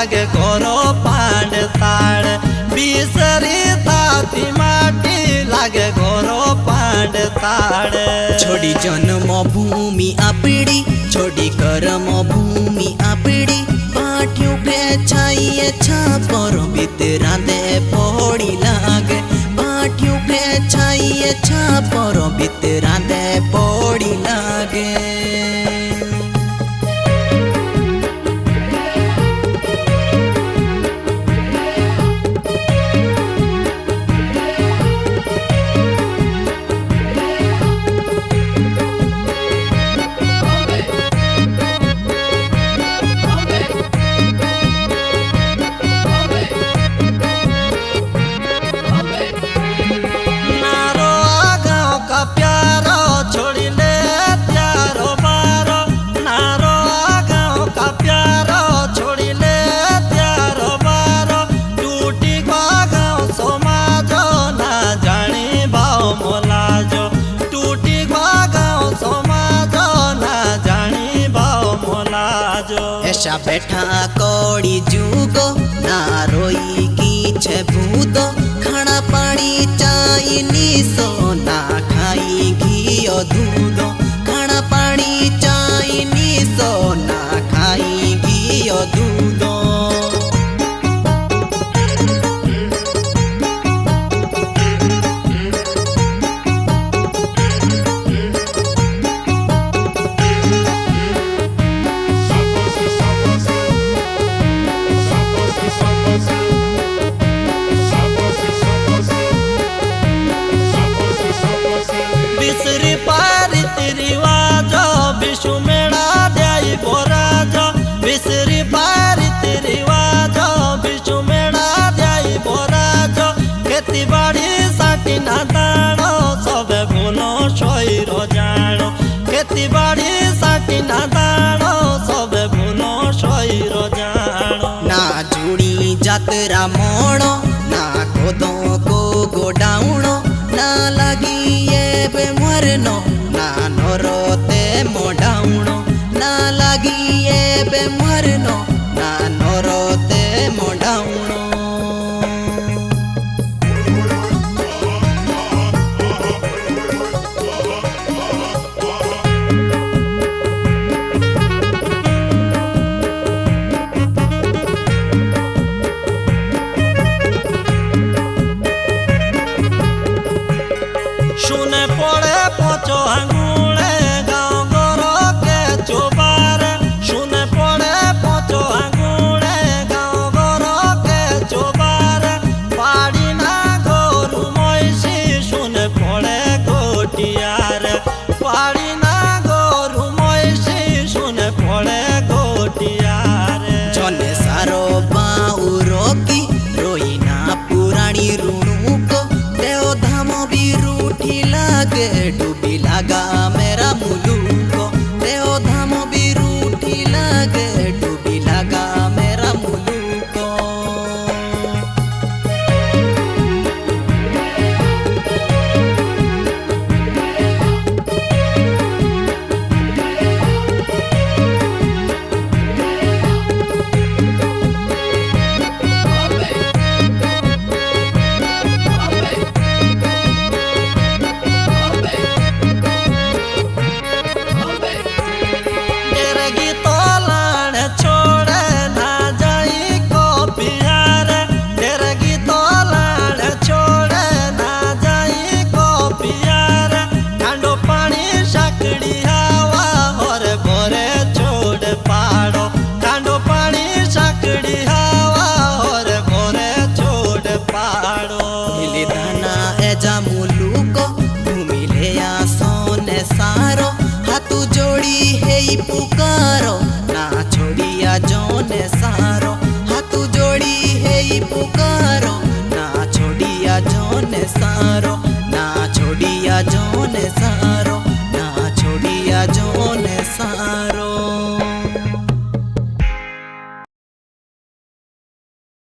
लागे घोरो पांड ताड़ बिसरी थाती माटी लागे घोरो पांड ताड़ छोड़ी जन्म भूमि आपड़ी छोड़ी कर्म भूमि आपड़ी पाठ्यों पे छाइए छापर बितरा दे पौड़ी लागे पाठ्यों पे छाइए छापर बितरा दे पौड़ी लागे ऐसा बैठा कौड़ी जुगो ना रोई की छे भूदो खाना पानी चाइनी सो ना खाई घी दूधो खाना पानी चाइनी सो ना खाई घी दूधो बिसरी पारित रिवाज विषु मेड़ा द्याई बोराज बिसरी पारित रिवाज विषु मेड़ा द्याई बोराज खेती बाड़ी साठी ना दाणो सबे भूलो शोईरो जाणो खेती बाड़ी साठी ना दाणो सबे भूलो शोईरो जाणो ना जुड़ी जातरा मोणो ना खोदो को गोडाउणो ना लगी ये बे मरनो ना नरोते मोडाउणो ना लगी ये बे मरनो ना नरोते मोडाउणो शुने पड़े पोचो आंगुले गाँव गोरो के चोबार शुने पड़े पोचो आंगुले गाँव गोरो के चोबार पाड़ी ना गोरु मोइसी शुने पड़े गोटियार पाड़ी ना गोरु मोइसी शुने पड़े गोटियार जने सारो बाऊ रोकी रोई ना पुरानी ऋणु को देव धाम भी रूठी लागे डूबी लागा मेरा मुलुको देव धाम भी रूठी लागे डूबी लागा मेरा मुलुको सारो हाथू जोड़ी है पुकारो ना छोड़िया जोने सारो हाथू जोड़ी है पुकारो ना छोड़िया जोने सारो ना छोड़िया जोने सारो।